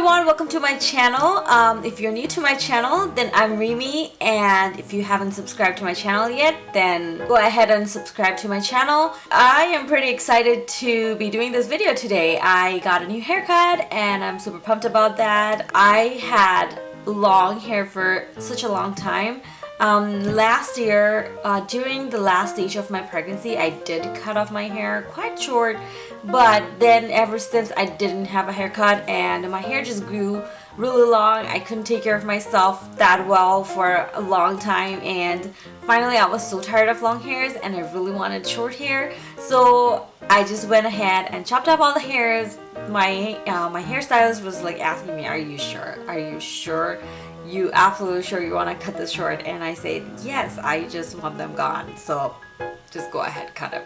everyone, welcome to my channel. If you're new to my channel, then I'm Rimi, and if you haven't subscribed to my channel yet, then go ahead and subscribe to my channel. I am pretty excited to be doing this video today. I got a new haircut and I'm super pumped about that. I had long hair for such a long time. Last year, during the last stage of my pregnancy, I did cut off my hair quite short, but then ever since I didn't have a haircut and my hair just grew really long. I couldn't take care of myself that well for a long time, and finally I was so tired of long hairs and I really wanted short hair, so I just went ahead and chopped up all the hairs. My hairstylist was like asking me, are you sure? Are you sure? You absolutely sure you want to cut this short? And I said, yes, I just want them gone. So just go ahead, cut them.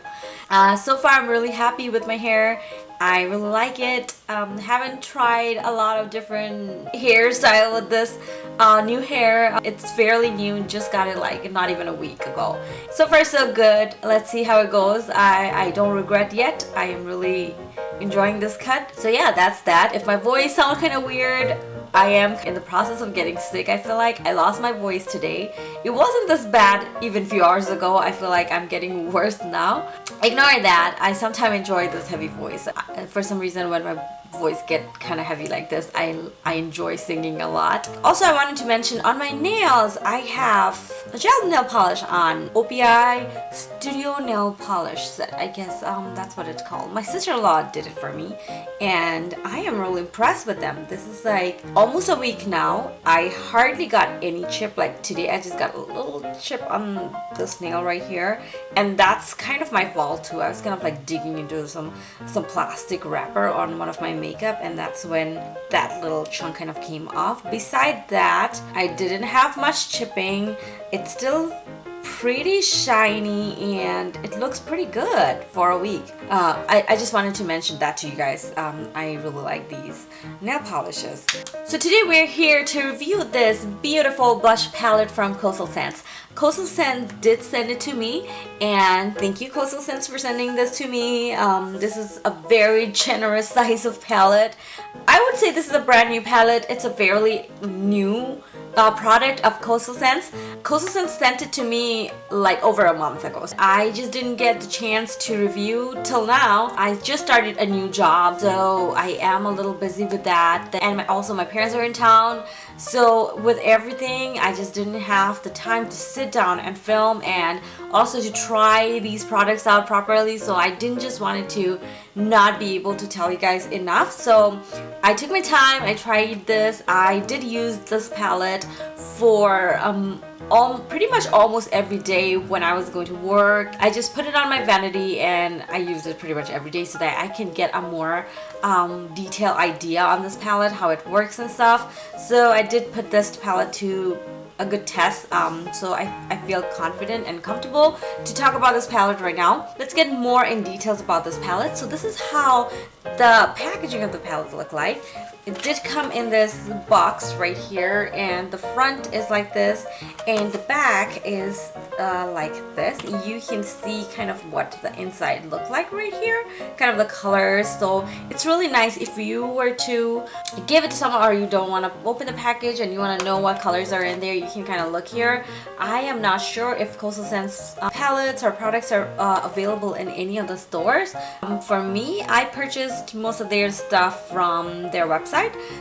So far I'm really happy with my hair. I really like it. Haven't tried a lot of different hairstyle with this new hair. It's fairly new, just got it like not even a week ago. So far so good. Let's see how it goes. I don't regret yet. I am really enjoying this cut. So yeah, that's that. If my voice sounds kind of weird, I am in the process of getting sick. I feel like I lost my voice today. It wasn't this bad even a few hours ago. I feel like I'm getting worse now. Ignore that. I sometimes enjoy this heavy voice. For some reason, when my voice get kind of heavy like this, I enjoy singing a lot. Also, I wanted to mention on my nails, I have a gel nail polish on. OPI Studio Nail Polish set. I guess that's what it's called. My sister-in-law did it for me and I am really impressed with them. This is like almost a week now. I hardly got any chip. Like today I just got a little chip on this nail right here, and that's kind of my fault too. I was kind of like digging into some plastic wrapper on one of my makeup, and that's when that little chunk kind of came off. Beside that, I didn't have much chipping. It's still pretty shiny and it looks pretty good for a week. I just wanted to mention that to you guys. I really like these nail polishes. So today we're here to review this beautiful blush palette from Coastal Scents. Coastal Scents did send it to me, and thank you Coastal Scents for sending this to me. This is a very generous size of palette. I would say this is a brand new palette. It's a fairly new product of Coastal Scents. Coastal Scents sent it to me like over a month ago. I just didn't get the chance to review till now. I just started a new job, so I am a little busy with that, and also my parents are in town, so with everything I just didn't have the time to sit down and film and also to try these products out properly. So I didn't just wanted to not be able to tell you guys enough, so I took my time. I tried this. I did use this palette for pretty much almost every day when I was going to work. I just put it on my vanity and I use it pretty much every day so that I can get a more detailed idea on this palette, how it works and stuff. So I did put this palette to a good test, so I feel confident and comfortable to talk about this palette right now. Let's get more in details about this palette. So this is how the packaging of the palette look like. It did come in this box right here, and the front is like this and the back is like this. You can see kind of what the inside look like right here, kind of the colors. So it's really nice if you were to give it to someone or you don't want to open the package and you want to know what colors are in there. You can kind of look here. I am not sure if Coastal Scents palettes or products are available in any of the stores. For me, I purchased most of their stuff from their website.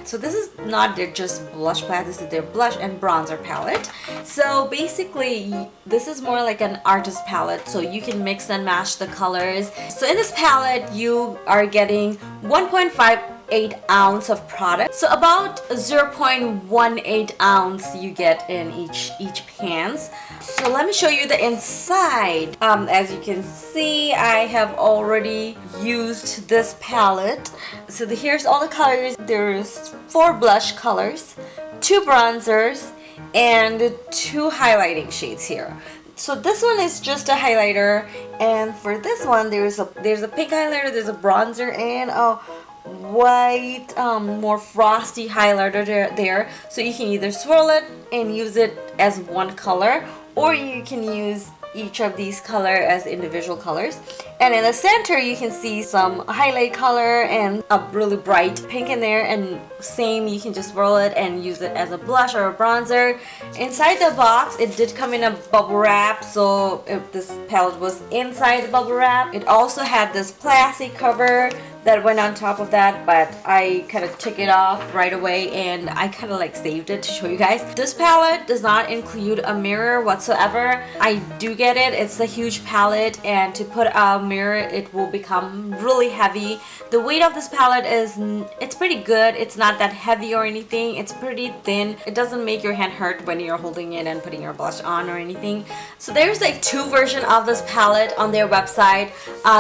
So this is not their just blush palette, this is their blush and bronzer palette. So basically this is more like an artist palette, so you can mix and match the colors. So in this palette you are getting 1.58 ounce of product, so about 0.18 ounce you get in each pans. So let me show you the inside. As you can see, I have already used this palette. So here's all the colors. There's 4 blush colors, 2 bronzers, and 2 highlighting shades here. So this one is just a highlighter, and for this one there's a pink highlighter, there's a bronzer, and a white more frosty highlighter there. So you can either swirl it and use it as one color, or you can use each of these colors as individual colors. And in the center you can see some highlight color and a really bright pink in there, and same, you can just roll it and use it as a blush or a bronzer. Inside the box it did come in a bubble wrap, so if this palette was inside the bubble wrap. It also had this plastic cover that went on top of that, but I kind of took it off right away and I kind of like saved it to show you guys. This palette does not include a mirror whatsoever. I do get it, it's a huge palette, and to put a mirror it will become really heavy. The weight of this palette is, it's pretty good. It's not that heavy or anything. It's pretty thin. It doesn't make your hand hurt when you're holding it and putting your blush on or anything. So there's like two versions of this palette on their website.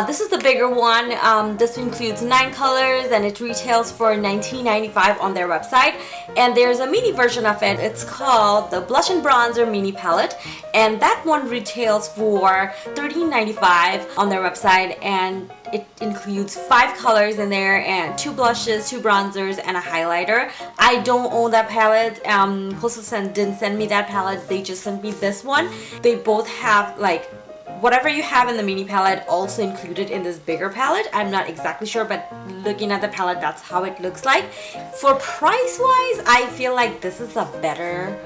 This is the bigger one. This includes 9 colors and it retails for $19.95 on their website. And there's a mini version of it. It's called the Blush and Bronzer Mini Palette, and that one retails for $13.95 on their website, and it includes 5 colors in there and 2 blushes, 2 bronzers, and a highlighter. I don't own that palette. Closest didn't send me that palette. They just sent me this one. They both have like whatever you have in the mini palette also included in this bigger palette. I'm not exactly sure, but looking at the palette, that's how it looks like. For price wise, I feel like this is a better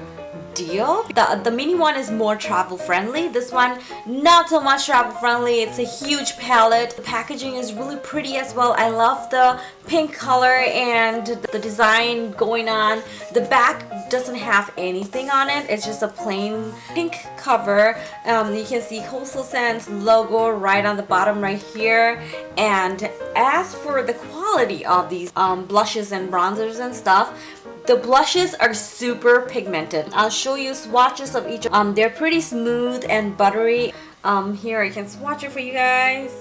deal. The mini one is more travel friendly. This one not so much travel friendly. It's a huge palette. The packaging is really pretty as well. I love the pink color and the design going on. The back doesn't have anything on it. It's just a plain pink cover. You can see Coastal Scents logo right on the bottom right here. And as for the quality of these blushes and bronzers and stuff, the blushes are super pigmented. I'll show you swatches of each. They're pretty smooth and buttery. Here I can swatch it for you guys.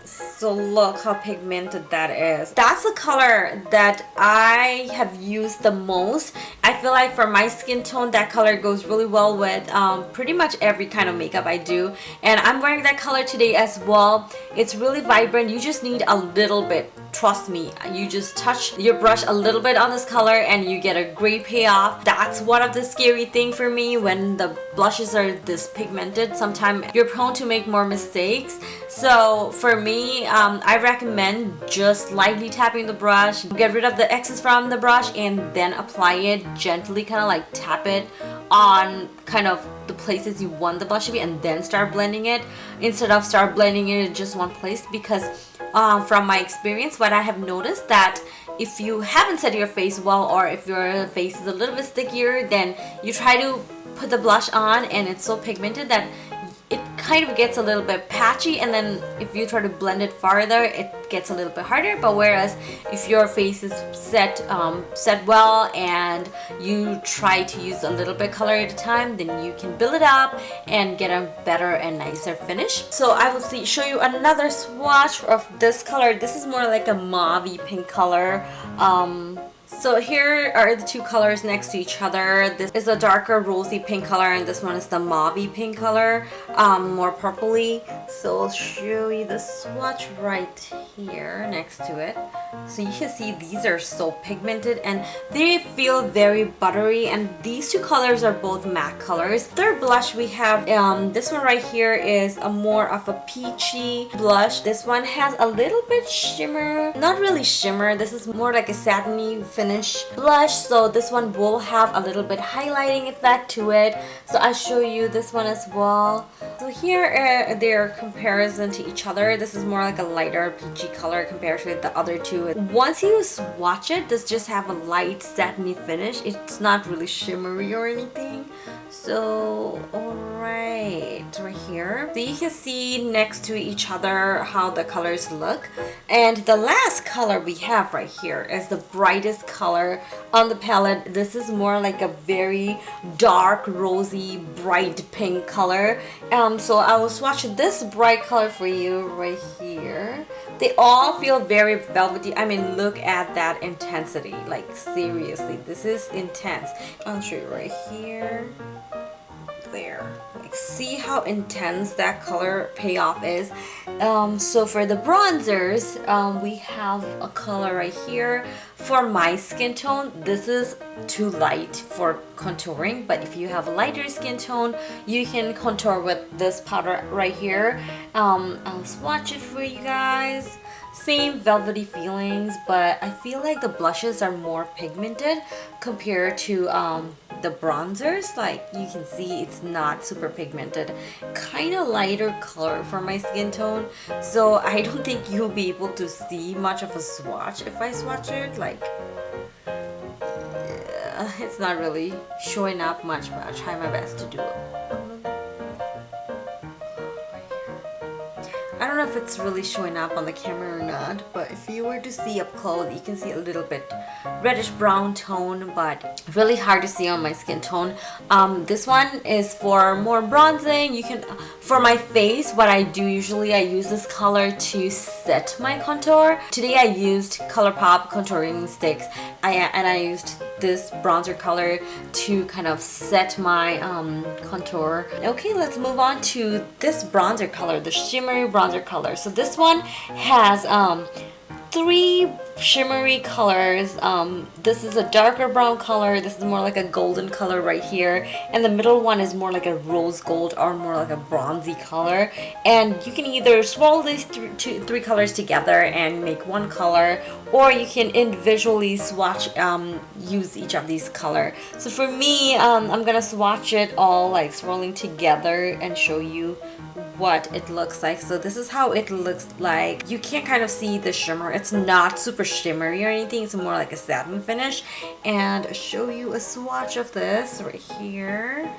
So look how pigmented that is. That's the color that I have used the most. I feel like for my skin tone, that color goes really well with pretty much every kind of makeup I do. And I'm wearing that color today as well. It's really vibrant. You just need a little bit. Trust me, you just touch your brush a little bit on this color and you get a great payoff. That's one of the scary thing for me when the blushes are this pigmented. Sometimes you're prone to make more mistakes. So for me, I recommend just lightly tapping the brush, get rid of the excess from the brush, and then apply it gently, kind of like tap it on kind of the places you want the blush to be, and then start blending it instead of start blending it in just one place. Because from my experience, what I have noticed that if you haven't set your face well, or if your face is a little bit stickier, then you try to put the blush on and it's so pigmented that it kind of gets a little bit patchy, and then if you try to blend it farther, it gets a little bit harder. But whereas if your face is set well and you try to use a little bit color at a time, then you can build it up and get a better and nicer finish. So I will show you another swatch of this color. This is more like a mauve-y pink color. So here are the two colors next to each other. This is a darker rosy pink color and this one is the mauve-y pink color, more purpley. So I'll show you the swatch right here next to it. So you can see these are so pigmented and they feel very buttery, and these two colors are both matte colors. Third blush we have, this one right here is a more of a peachy blush. This one has a little bit shimmer, not really shimmer, this is more like a satiny finish blush. So this one will have a little bit highlighting effect to it. So I'll show you this one as well. So here are their comparison to each other. This is more like a lighter peachy color compared to the other two. Once you swatch it, this just have a light satiny finish. It's not really shimmery or anything. So alright, right here. So you can see next to each other how the colors look. And the last color we have right here is the brightest color on the palette. This is more like a very dark, rosy, bright pink color. So I will swatch this bright color for you right here. They all feel very velvety. I mean, look at that intensity. Like seriously, this is intense. I'll show you right here. there. Like, see how intense that color payoff is. So for the bronzers, we have a color right here. For my skin tone, this is too light for contouring, but if you have a lighter skin tone, you can contour with this powder right here. I'll swatch it for you guys. Same velvety feelings, but I feel like the blushes are more pigmented compared to the bronzers. Like, you can see it's not super pigmented, kind of lighter color for my skin tone, so I don't think you'll be able to see much of a swatch if I swatch it. Like, it's not really showing up much, but I'll try my best to do it. I don't know if it's really showing up on the camera or not, but if you were to see up close, you can see a little bit reddish brown tone, but really hard to see on my skin tone. This one is for more bronzing. You can, for my face, what I do usually, I use this color to set my contour. Today I used ColourPop contouring sticks, and I used this bronzer color to kind of set my contour. Okay, let's move on to this bronzer color, the Shimmery Bronzer color. So this one has 3 shimmery colors. This is a darker brown color, this is more like a golden color right here, and the middle one is more like a rose gold or more like a bronzy color. And you can either swirl these three colors together and make one color, or you can individually swatch, use each of these color. So for me, I'm gonna swatch it all, like swirling together, and show you what it looks like. So this is how it looks like. You can kind of see the shimmer. It's not super shimmery or anything, it's more like a satin finish. And I'll show you a swatch of this right here.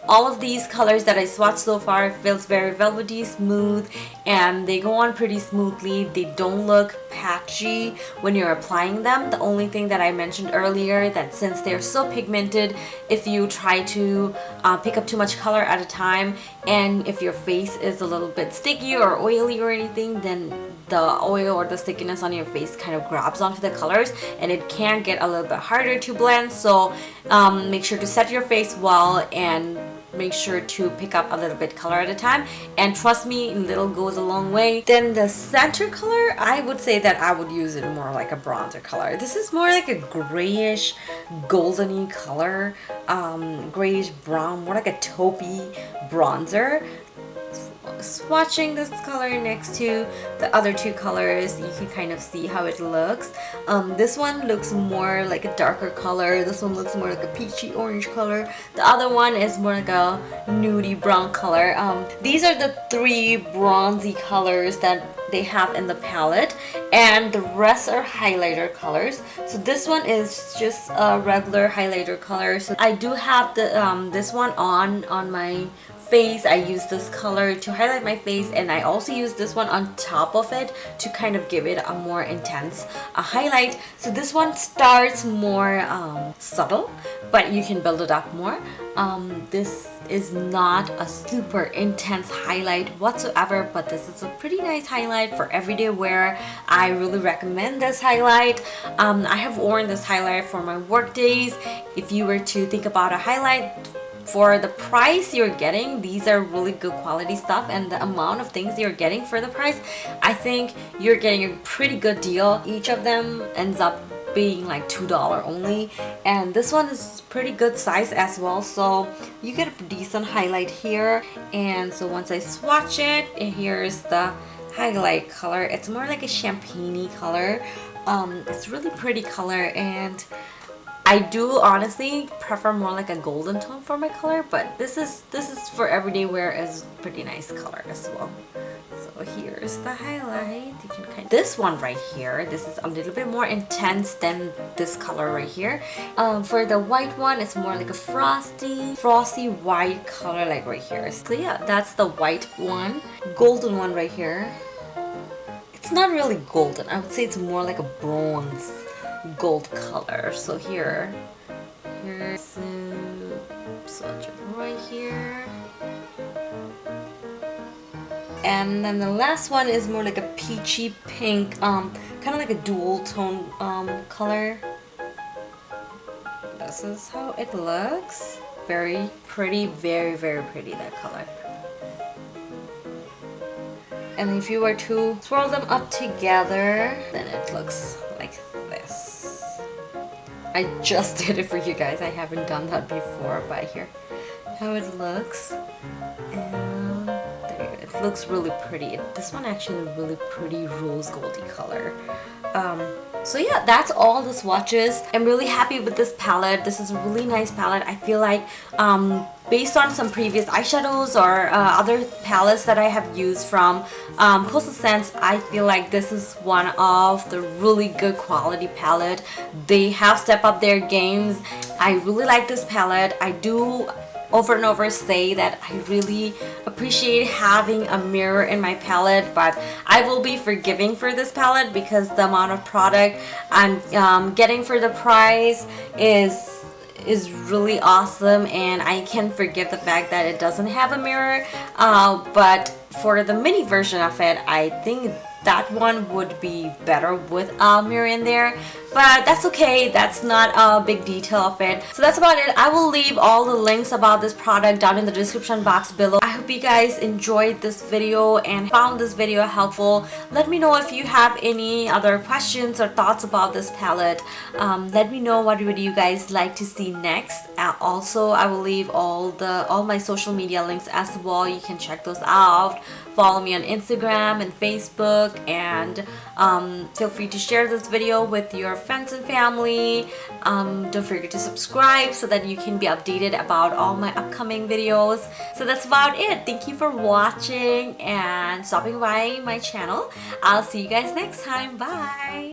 All of these colors that I swatched so far feels very velvety, smooth, and they go on pretty smoothly. They don't look patchy when you're applying them. The only thing that I mentioned earlier, that since they're so pigmented, if you try to pick up too much color at a time, and if your face is a little bit sticky or oily or anything, then the oil or the stickiness on your face kind of grabs onto the colors, and it can get a little bit harder to blend. So make sure to set your face well and make sure to pick up a little bit color at a time, and trust me, little goes a long way. Then the center color, I would say that I would use it more like a bronzer color. This is more like a grayish goldeny color, grayish brown, more like a taupey bronzer. Swatching this color next to the other two colors, you can kind of see how it looks. This one looks more like a darker color, this one looks more like a peachy orange color, the other one is more like a nudie brown color. These are the 3 bronzy colors that they have in the palette, and the rest are highlighter colors. So this one is just a regular highlighter color. So I do have the this one on my face. I use this color to highlight my face, and I also use this one on top of it to kind of give it a more intense highlight. So this one starts more subtle, but you can build it up more. This is not a super intense highlight whatsoever, but this is a pretty nice highlight for everyday wear. I really recommend this highlight. I have worn this highlight for my work days. If you were to think about a highlight, for the price you're getting, these are really good quality stuff, and the amount of things you're getting for the price, I think you're getting a pretty good deal. Each of them ends up being like $2 only, and this one is pretty good size as well, so you get a decent highlight here. And so once I swatch it, here's the highlight color. It's more like a champagne-y color. It's really pretty color, and I do honestly prefer more like a golden tone for my color, but this is for everyday wear, is pretty nice color as well. So here's the highlight. You can kind of, this one right here, this is a little bit more intense than this color right here. For the white one, it's more like a frosty white color, like right here. So yeah, that's the white one. Golden one right here. It's not really golden. I would say it's more like a bronze gold color. So here's swatch it right here. And then the last one is more like a peachy pink, kind of like a dual tone color. This is how it looks Very pretty, very, very pretty, that color. And if you were to swirl them up together, then it looks like this. I just did it for you guys. I haven't done that before, but here how it looks. And there you go. It looks really pretty. This one actually is a really pretty rose goldy color. So yeah, that's all the swatches. I'm really happy with this palette. This is a really nice palette. I feel like based on some previous eyeshadows or other palettes that I have used from Coastal Scents, I feel like this is one of the really good quality palette. They have stepped up their games. I really like this palette. I do over and over say that I really appreciate having a mirror in my palette, but I will be forgiving for this palette because the amount of product I'm getting for the price is really awesome, and I can forgive the fact that it doesn't have a mirror, but for the mini version of it, I think that one would be better with a mirror in there, but that's okay. That's not a big detail of it. So that's about it. I will leave all the links about this product down in the description box below. I hope you guys enjoyed this video and found this video helpful. Let me know if you have any other questions or thoughts about this palette. Let me know what would you guys like to see next. Also, I will leave all my social media links as well. You can check those out. Follow me on Instagram and Facebook, and feel free to share this video with your friends and family. Don't forget to subscribe so that you can be updated about all my upcoming videos. So that's about it. Thank you for watching and stopping by my channel. I'll see you guys next time. Bye!